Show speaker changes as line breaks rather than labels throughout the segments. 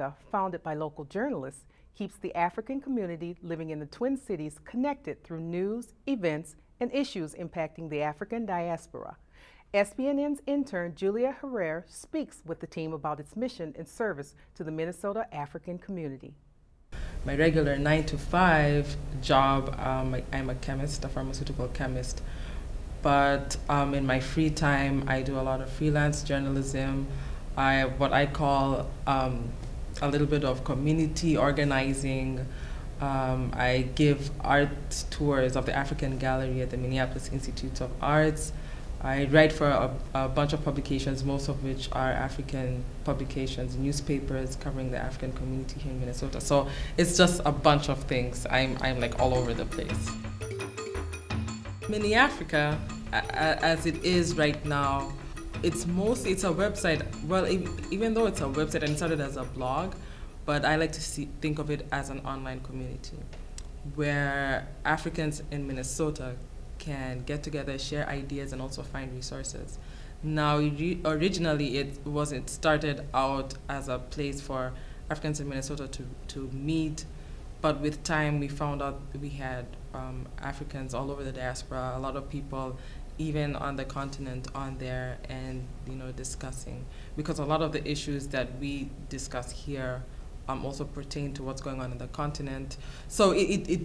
MinneAfrica, founded by local journalists, keeps the African community living in the Twin Cities connected through news, events, and issues impacting the African diaspora. SPNN's intern, Julia Harrer, speaks with the team about its mission and service to the Minnesota African community.
My regular 9-to-5 job, I'm a chemist, a pharmaceutical chemist. But in my free time, I do a lot of freelance journalism. What I call a little bit of community organizing. I give art tours of the African Gallery at the Minneapolis Institute of Arts. I write for a bunch of publications, most of which are African publications, newspapers covering the African community here in Minnesota. So it's just a bunch of things. I'm like all over the place. MinneAfrica, as it is right now, it's a website. Well, even though it's a website and it started as a blog, but I like to think of it as an online community where Africans in Minnesota can get together, share ideas, and also find resources. Now, originally it started out as a place for Africans in Minnesota to meet, but with time we found out we had Africans all over the diaspora, a lot of people even on the continent on there, and discussing, because a lot of the issues that we discuss here also pertain to what's going on in the continent. So it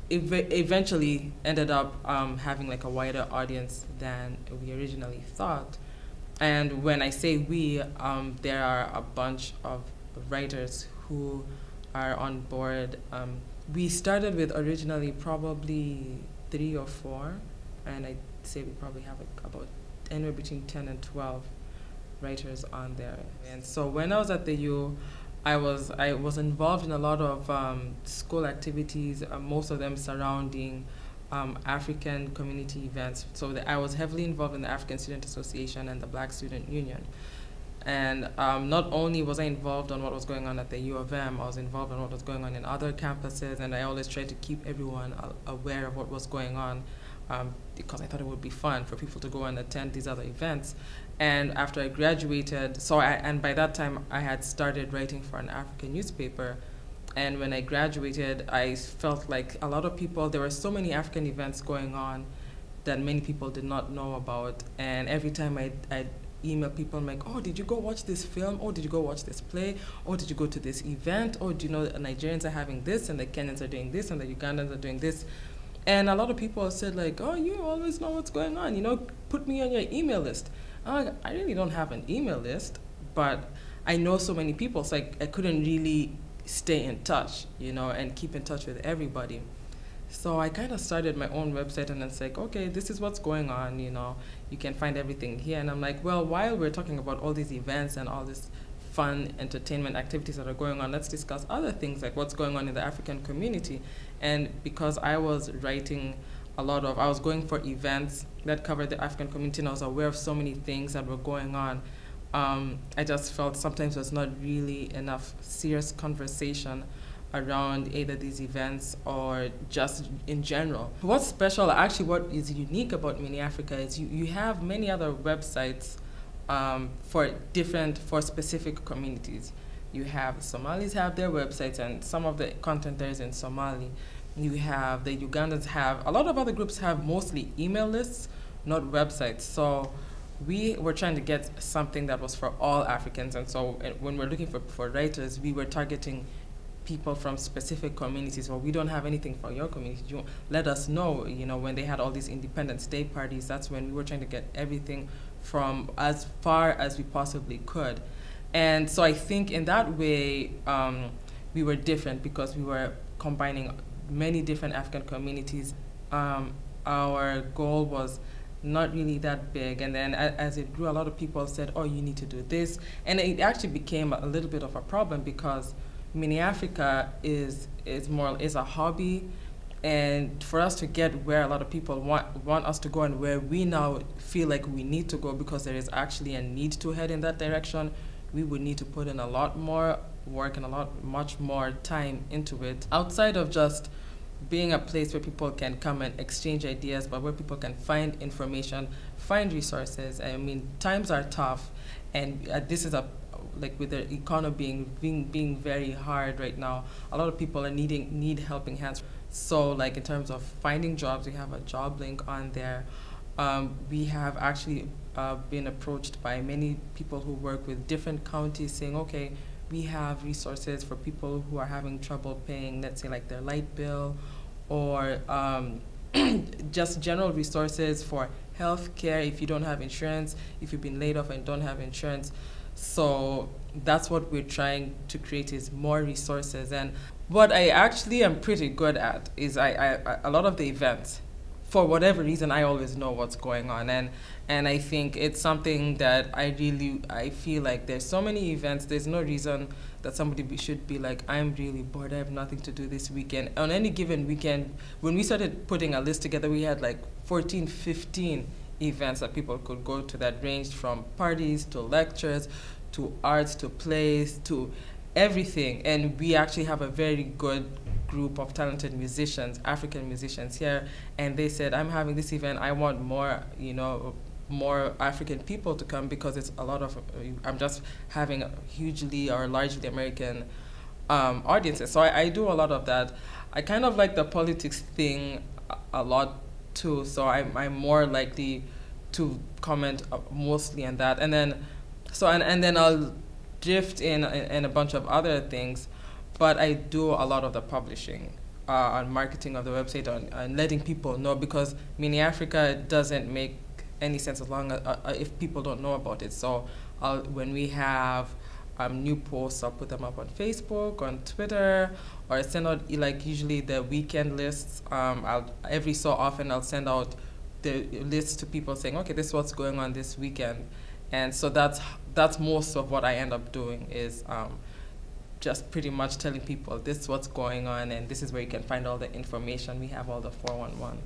eventually ended up having like a wider audience than we originally thought. And when I say we, there are a bunch of writers who are on board. We started with originally probably 3 or 4, and I'd say we probably have about anywhere between 10 and 12 writers on there. And so when I was at the U, I was involved in a lot of school activities, most of them surrounding African community events. So I was heavily involved in the African Student Association and the Black Student Union. And not only was I involved on what was going on at the U of M, I was involved in what was going on in other campuses, and I always tried to keep everyone aware of what was going on, because I thought it would be fun for people to go and attend these other events. And after I graduated, and by that time I had started writing for an African newspaper. And when I graduated, I felt like a lot of people, there were so many African events going on that many people did not know about. And every time I'd email people, I'm like, oh, did you go watch this film? Oh, did you go watch this play? Oh, did you go to this event? Oh, do you know the Nigerians are having this, and the Kenyans are doing this, and the Ugandans are doing this? And a lot of people said like, oh, you always know what's going on, put me on your email list. I'm like, I really don't have an email list, but I know so many people, so I couldn't really stay in touch, and keep in touch with everybody. So I kind of started my own website, and it's like, okay, this is what's going on, you can find everything here. And I'm like, well, while we're talking about all these events and all this fun entertainment activities that are going on, let's discuss other things like what's going on in the African community. And because I was writing I was going for events that covered the African community, and I was aware of so many things that were going on, I just felt sometimes there's not really enough serious conversation around either these events or just in general. What's special, actually what is unique about MinneAfrica is you have many other websites for specific communities. You have Somalis have their websites, and some of the content there is in Somali. You have the Ugandans a lot of other groups have mostly email lists, not websites. So we were trying to get something that was for all Africans, and so when we're looking for writers, we were targeting people from specific communities. Well, we don't have anything for your community. You let us know, when they had all these Independence Day parties, that's when we were trying to get everything from as far as we possibly could. And so I think in that way, we were different because we were combining many different African communities. Our goal was not really that big, and then as it grew, a lot of people said, oh, you need to do this. And it actually became a little bit of a problem because MinneAfrica is a hobby, and for us to get where a lot of people want us to go, and where we now feel like we need to go because there is actually a need to head in that direction, we would need to put in a lot more work and much more time into it, outside of just being a place where people can come and exchange ideas, but where people can find information, find resources. I mean, times are tough, and this is like with the economy being very hard right now, a lot of people are need helping hands. So like in terms of finding jobs, we have a job link on there. We have actually been approached by many people who work with different counties saying, okay, we have resources for people who are having trouble paying, let's say like their light bill, or just general resources for health care if you don't have insurance, if you've been laid off and don't have insurance. So that's what we're trying to create, is more resources. And what I actually am pretty good at is a lot of the events, for whatever reason, I always know what's going on. And I think it's something that I feel like there's so many events, there's no reason that somebody should be like, I'm really bored, I have nothing to do this weekend. On any given weekend, when we started putting a list together, we had like 14, 15 events that people could go to that ranged from parties to lectures to arts to plays to everything. And we actually have a very good group of talented musicians, African musicians here, and they said, I'm having this event, I want more, more African people to come, because it's a lot of, I'm just having hugely or largely American audiences. So I do a lot of that. I kind of like the politics thing a lot too, so I'm more likely to comment mostly on that. And then, and then I'll drift in a bunch of other things, but I do a lot of the publishing on marketing of the website, on letting people know, because MinneAfrica doesn't make any sense as long as if people don't know about it. So when we have new posts, I'll put them up on Facebook, on Twitter, or I send out like usually the weekend lists. Every so often I'll send out the list to people saying, okay, this is what's going on this weekend. And so that's most of what I end up doing, is just pretty much telling people this is what's going on and this is where you can find all the information. We have all the 411.